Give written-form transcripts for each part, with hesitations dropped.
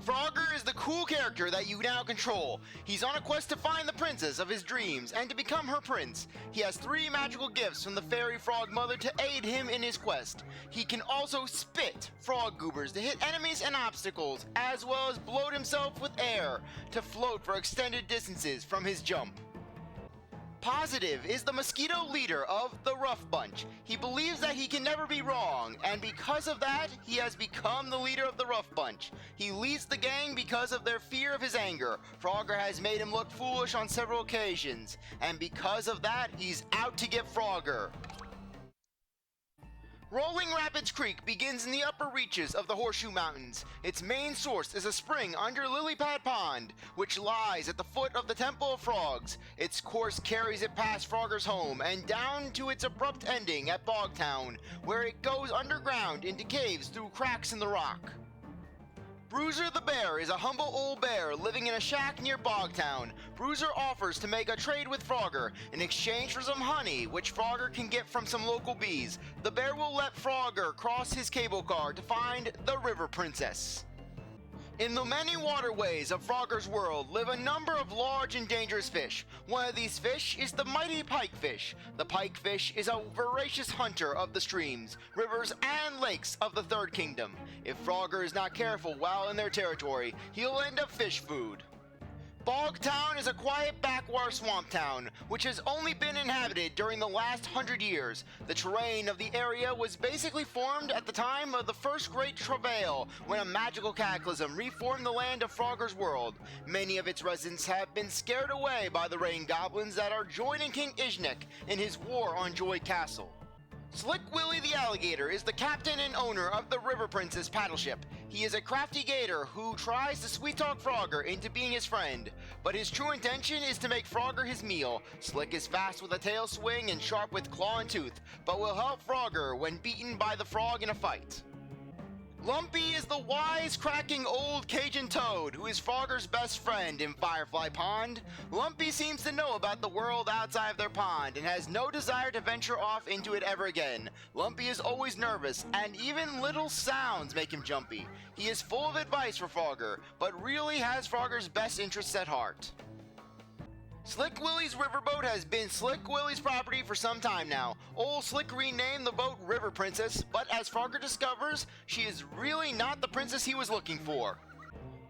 Frogger is the cool character that you now control. He's on a quest to find the princess of his dreams and to become her prince. He has 3 magical gifts from the fairy frog mother to aid him in his quest. He can also spit frog goobers to hit enemies and obstacles, as well as bloat himself with air to float for extended distances from his jump. Positive is the mosquito leader of the Rough Bunch. He believes that he can never be wrong, and because of that, he has become the leader of the Rough Bunch. He leads the gang because of their fear of his anger. Frogger has made him look foolish on several occasions, and because of that, he's out to get Frogger. Rolling Rapids Creek begins in the upper reaches of the Horseshoe Mountains. Its main source is a spring under Lilypad Pond, which lies at the foot of the Temple of Frogs. Its course carries it past Frogger's home and down to its abrupt ending at Bogtown, where it goes underground into caves through cracks in the rock. Bruiser the Bear is a humble old bear living in a shack near Bogtown. Bruiser offers to make a trade with Frogger in exchange for some honey, which Frogger can get from some local bees. The bear will let Frogger cross his cable car to find the River Princess. In the many waterways of Frogger's world live a number of large and dangerous fish. One of these fish is the mighty pikefish. The pikefish is a voracious hunter of the streams, rivers, and lakes of the Third Kingdom. If Frogger is not careful while in their territory, he'll end up fish food. Bogtown is a quiet backwater swamp town, which has only been inhabited during the last 100 years. The terrain of the area was basically formed at the time of the First Great Travail, when a magical cataclysm reformed the land of Frogger's world. Many of its residents have been scared away by the rain goblins that are joining King Ishnik in his war on Joy Castle. Slick Willy the Alligator is the captain and owner of the River Princess paddle ship. He is a crafty gator who tries to sweet-talk Frogger into being his friend, but his true intention is to make Frogger his meal. Slick is fast with a tail swing and sharp with claw and tooth, but will help Frogger when beaten by the frog in a fight. Lumpy is the wise-cracking old Cajun toad who is Frogger's best friend in Firefly Pond. Lumpy seems to know about the world outside of their pond and has no desire to venture off into it ever again. Lumpy is always nervous, and even little sounds make him jumpy. He is full of advice for Frogger, but really has Frogger's best interests at heart. Slick Willy's riverboat has been Slick Willy's property for some time now. Old Slick renamed the boat River Princess, but as Frogger discovers, she is really not the princess he was looking for.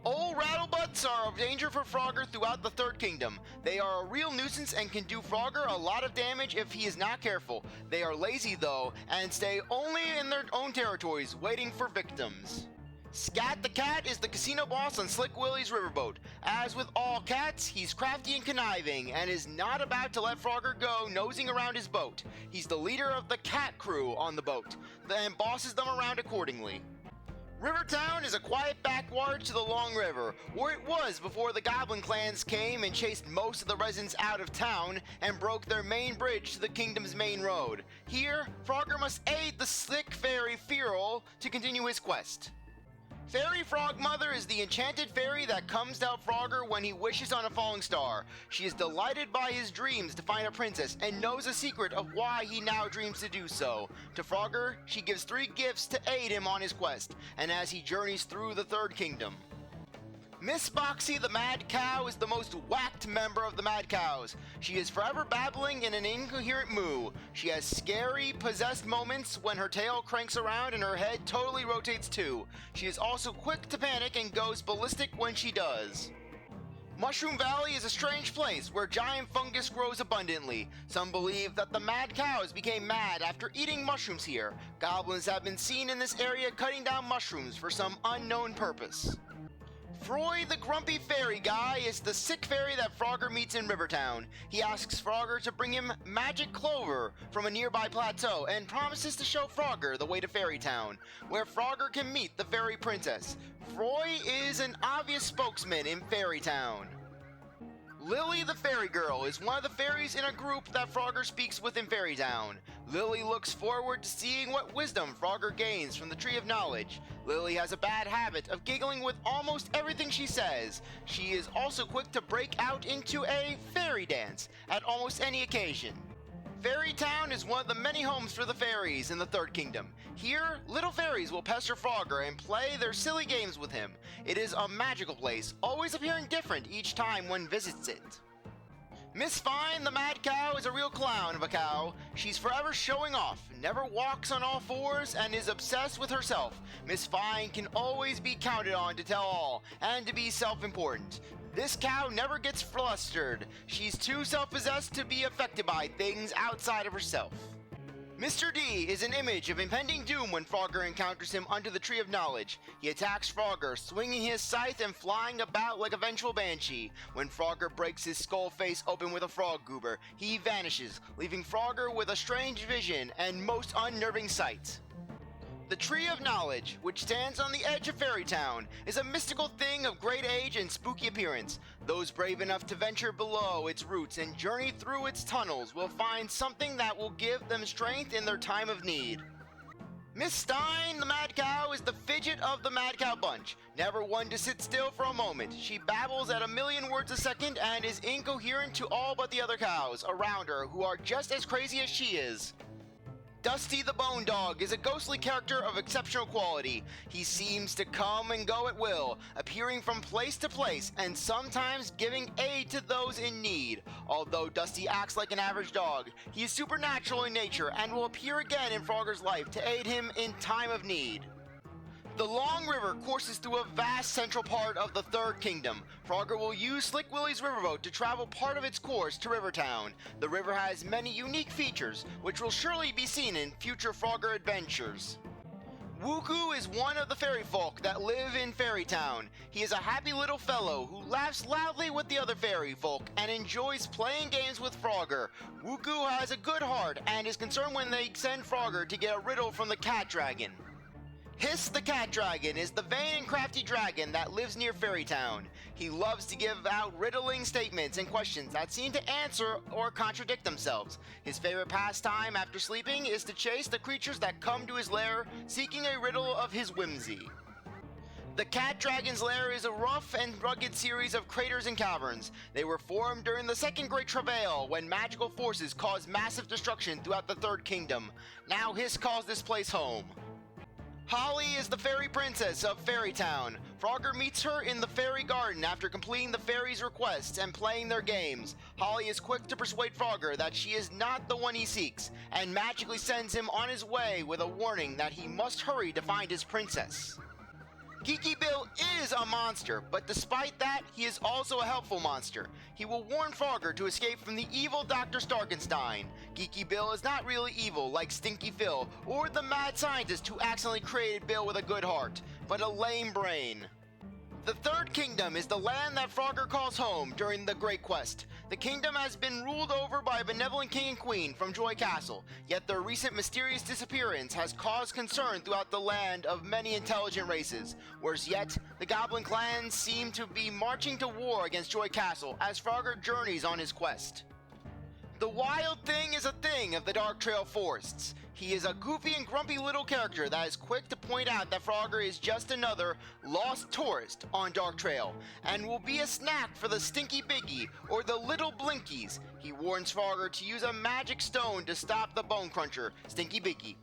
Old Rattlebutts are a danger for Frogger throughout the Third Kingdom. They are a real nuisance and can do Frogger a lot of damage if he is not careful. They are lazy though, and stay only in their own territories, waiting for victims. Scat the Cat is the casino boss on Slick Willy's riverboat. As with all cats, he's crafty and conniving, and is not about to let Frogger go nosing around his boat. He's the leader of the cat crew on the boat, and bosses them around accordingly. Rivertown is a quiet backwater to the Long River, where it was before the Goblin clans came and chased most of the residents out of town and broke their main bridge to the kingdom's main road. Here, Frogger must aid the slick fairy Fearol to continue his quest. Fairy Frog Mother is the enchanted fairy that comes to help Frogger when he wishes on a falling star. She is delighted by his dreams to find a princess and knows a secret of why he now dreams to do so. To Frogger, she gives 3 gifts to aid him on his quest, and as he journeys through the Third Kingdom. Miss Boxy the Mad Cow is the most whacked member of the Mad Cows. She is forever babbling in an incoherent moo. She has scary, possessed moments when her tail cranks around and her head totally rotates too. She is also quick to panic and goes ballistic when she does. Mushroom Valley is a strange place where giant fungus grows abundantly. Some believe that the mad cows became mad after eating mushrooms here. Goblins have been seen in this area cutting down mushrooms for some unknown purpose. Froy the Grumpy Fairy Guy is the sick fairy that Frogger meets in Rivertown. He asks Frogger to bring him magic clover from a nearby plateau and promises to show Frogger the way to Fairytown, where Frogger can meet the fairy princess. Froy is an obvious spokesman in Fairytown. Lily the Fairy Girl is one of the fairies in a group that Frogger speaks with in Fairytown. Lily looks forward to seeing what wisdom Frogger gains from the Tree of Knowledge. Lily has a bad habit of giggling with almost everything she says. She is also quick to break out into a fairy dance at almost any occasion. Fairy Town is one of the many homes for the fairies in the Third Kingdom. Here, little fairies will pester Frogger and play their silly games with him. It is a magical place, always appearing different each time one visits it. Miss Fine, the mad cow, is a real clown of a cow. She's forever showing off, never walks on all fours, and is obsessed with herself. Miss Fine can always be counted on to tell all, and to be self-important. This cow never gets flustered. She's too self-possessed to be affected by things outside of herself. Mr. D is an image of impending doom when Frogger encounters him under the Tree of Knowledge. He attacks Frogger, swinging his scythe and flying about like a vengeful banshee. When Frogger breaks his skull face open with a frog goober, he vanishes, leaving Frogger with a strange vision and most unnerving sight. The Tree of Knowledge, which stands on the edge of Fairy Town, is a mystical thing of great age and spooky appearance. Those brave enough to venture below its roots and journey through its tunnels will find something that will give them strength in their time of need. Miss Stein, the mad cow, is the fidget of the mad cow bunch, never one to sit still for a moment. She babbles at a million words a second and is incoherent to all but the other cows around her, who are just as crazy as she is. Dusty the Bone Dog is a ghostly character of exceptional quality. He seems to come and go at will, appearing from place to place and sometimes giving aid to those in need. Although Dusty acts like an average dog, he is supernatural in nature and will appear again in Frogger's life to aid him in time of need. The Long River courses through a vast central part of the Third Kingdom. Frogger will use Slick Willie's riverboat to travel part of its course to Rivertown. The river has many unique features, which will surely be seen in future Frogger adventures. Wuku is one of the fairy folk that live in Fairy Town. He is a happy little fellow who laughs loudly with the other fairy folk and enjoys playing games with Frogger. Wuku has a good heart and is concerned when they send Frogger to get a riddle from the cat dragon. Hiss the Cat Dragon is the vain and crafty dragon that lives near Fairy Town. He loves to give out riddling statements and questions that seem to answer or contradict themselves. His favorite pastime after sleeping is to chase the creatures that come to his lair, seeking a riddle of his whimsy. The Cat Dragon's lair is a rough and rugged series of craters and caverns. They were formed during the Second Great Travail, when magical forces caused massive destruction throughout the Third Kingdom. Now Hiss calls this place home. Holly is the fairy princess of Fairy Town. Frogger meets her in the fairy garden after completing the fairies' requests and playing their games. Holly is quick to persuade Frogger that she is not the one he seeks, and magically sends him on his way with a warning that he must hurry to find his princess. Geeky Bill is a monster, but despite that, he is also a helpful monster. He will warn Frogger to escape from the evil Dr. Starkenstein. Geeky Bill is not really evil like Stinky Phil or the mad scientist who accidentally created Bill with a good heart, but a lame brain. The Third Kingdom is the land that Frogger calls home during the Great Quest. The kingdom has been ruled over by a benevolent king and queen from Joy Castle, yet their recent mysterious disappearance has caused concern throughout the land of many intelligent races. Worse yet, the Goblin clans seem to be marching to war against Joy Castle as Frogger journeys on his quest. The Wild Thing is a thing of the Dark Trail forests. He is a goofy and grumpy little character that is quick to point out that Frogger is just another lost tourist on Dark Trail, and will be a snack for the Stinky Biggie or the Little Blinkies. He warns Frogger to use a magic stone to stop the Bone Cruncher, Stinky Biggie.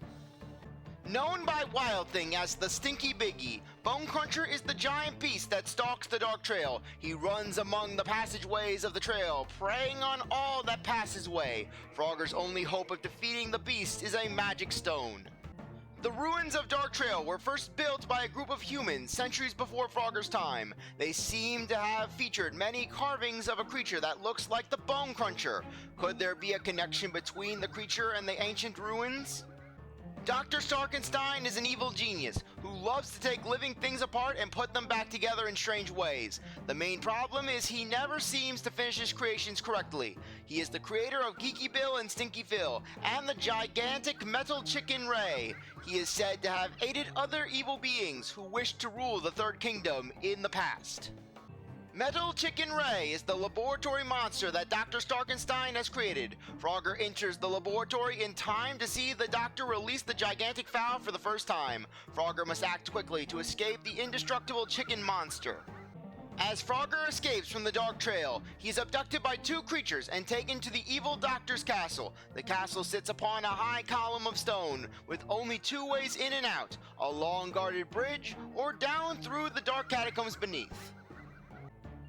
Known by Wild Thing as the Stinky Biggie, Bone Cruncher is the giant beast that stalks the Dark Trail. He runs among the passageways of the trail, preying on all that pass his way. Frogger's only hope of defeating the beast is a magic stone. The ruins of Dark Trail were first built by a group of humans centuries before Frogger's time. They seem to have featured many carvings of a creature that looks like the Bone Cruncher. Could there be a connection between the creature and the ancient ruins? Dr. Starkenstein is an evil genius who loves to take living things apart and put them back together in strange ways. The main problem is he never seems to finish his creations correctly. He is the creator of Geeky Bill and Stinky Phil, and the gigantic metal chicken Ray. He is said to have aided other evil beings who wished to rule the Third Kingdom in the past. Metal Chicken Ray is the laboratory monster that Dr. Starkenstein has created. Frogger enters the laboratory in time to see the doctor release the gigantic fowl for the first time. Frogger must act quickly to escape the indestructible chicken monster. As Frogger escapes from the Dark Trail, he is abducted by two creatures and taken to the evil Doctor's castle. The castle sits upon a high column of stone, with only two ways in and out, a long guarded bridge, or down through the dark catacombs beneath.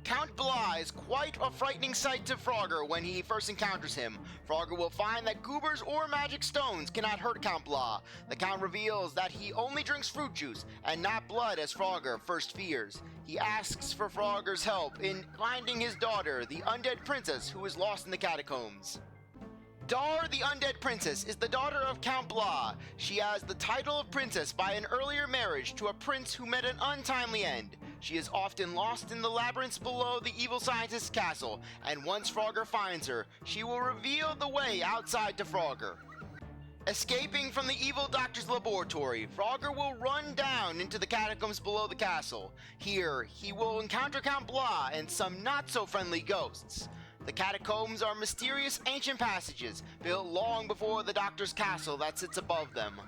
Count Blah is quite a frightening sight to Frogger when he first encounters him. Frogger will find that goobers or magic stones cannot hurt Count Blah. The Count reveals that he only drinks fruit juice and not blood, as Frogger first fears. He asks for Frogger's help in finding his daughter, the undead princess who is lost in the catacombs. Dar, the undead princess, is the daughter of Count Blah. She has the title of princess by an earlier marriage to a prince who met an untimely end. She is often lost in the labyrinths below the evil scientist's castle, and once Frogger finds her, she will reveal the way outside to Frogger. Escaping from the evil doctor's laboratory, Frogger will run down into the catacombs below the castle. Here, he will encounter Count Blah and some not-so-friendly ghosts. The catacombs are mysterious ancient passages, built long before the Doctor's castle that sits above them.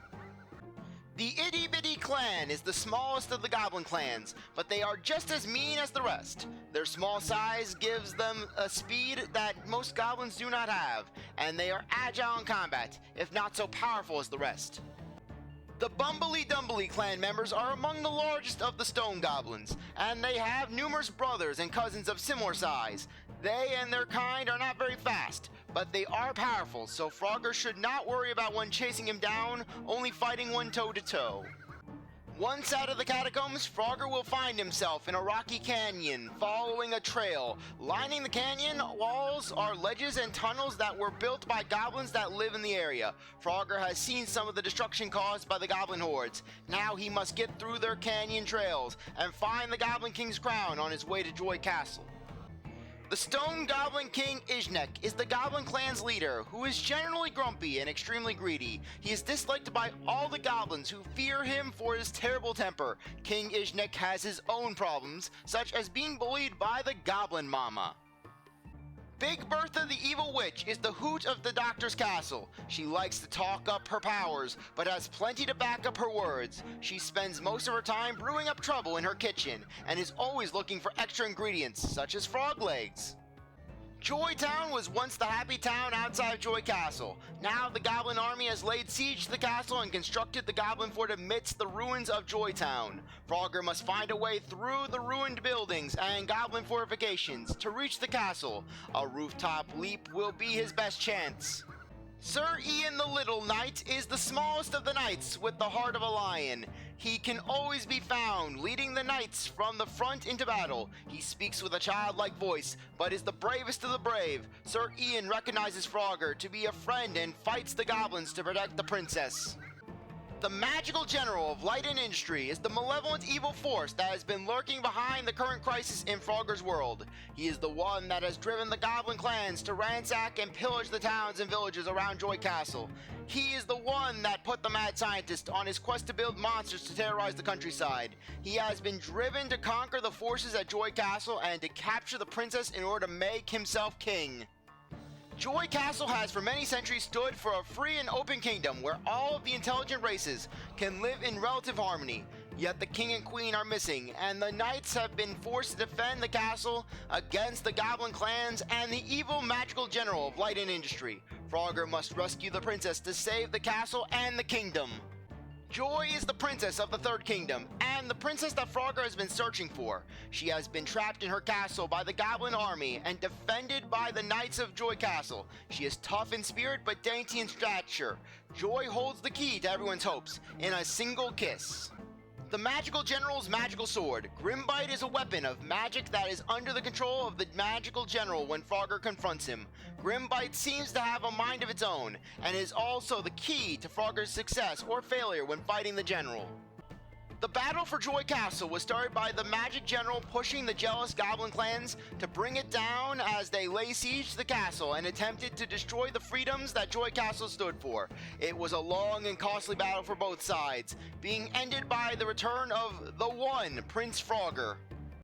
The Itty Bitty Clan is the smallest of the goblin clans, but they are just as mean as the rest. Their small size gives them a speed that most goblins do not have, and they are agile in combat, if not so powerful as the rest. The Bumbly Dumbly clan members are among the largest of the stone goblins, and they have numerous brothers and cousins of similar size. They and their kind are not very fast, but they are powerful, so Frogger should not worry about one chasing him down, only fighting one toe-to-toe. Once out of the catacombs, Frogger will find himself in a rocky canyon, following a trail. Lining the canyon walls are ledges and tunnels that were built by goblins that live in the area. Frogger has seen some of the destruction caused by the goblin hordes. Now he must get through their canyon trails and find the Goblin King's crown on his way to Joy Castle. The Stone Goblin King Izhnek is the Goblin Clan's leader, who is generally grumpy and extremely greedy. He is disliked by all the goblins who fear him for his terrible temper. King Izhnek has his own problems, such as being bullied by the Goblin Mama. Big Bertha the Evil Witch is the hoot of the Doctor's castle. She likes to talk up her powers, but has plenty to back up her words. She spends most of her time brewing up trouble in her kitchen, and is always looking for extra ingredients, such as frog legs. Joy Town was once the happy town outside Joy Castle. Now the Goblin army has laid siege to the castle and constructed the Goblin Fort amidst the ruins of Joy Town. Frogger must find a way through the ruined buildings and Goblin fortifications to reach the castle. A rooftop leap will be his best chance. Sir Ian the Little Knight is the smallest of the knights with the heart of a lion. He can always be found leading the knights from the front into battle. He speaks with a childlike voice, but is the bravest of the brave. Sir Ian recognizes Frogger to be a friend and fights the goblins to protect the princess. The Magical General of Light and Industry is the malevolent evil force that has been lurking behind the current crisis in Frogger's world. He is the one that has driven the Goblin clans to ransack and pillage the towns and villages around Joy Castle. He is the one that put the Mad Scientist on his quest to build monsters to terrorize the countryside. He has been driven to conquer the forces at Joy Castle and to capture the princess in order to make himself king. Joy Castle has for many centuries stood for a free and open kingdom where all of the intelligent races can live in relative harmony. Yet the king and queen are missing, and the knights have been forced to defend the castle against the goblin clans and the evil magical general of Light and Industry. Frogger must rescue the princess to save the castle and the kingdom. Joy is the princess of the Third Kingdom, and the princess that Frogger has been searching for. She has been trapped in her castle by the Goblin army and defended by the Knights of Joy Castle. She is tough in spirit but dainty in stature. Joy holds the key to everyone's hopes in a single kiss. The Magical General's Magical Sword. Grimbite is a weapon of magic that is under the control of the Magical General when Frogger confronts him. Grimbite seems to have a mind of its own, and is also the key to Frogger's success or failure when fighting the General. The battle for Joy Castle was started by the Magic General pushing the jealous Goblin clans to bring it down as they lay siege to the castle and attempted to destroy the freedoms that Joy Castle stood for. It was a long and costly battle for both sides, being ended by the return of the one Prince Frogger.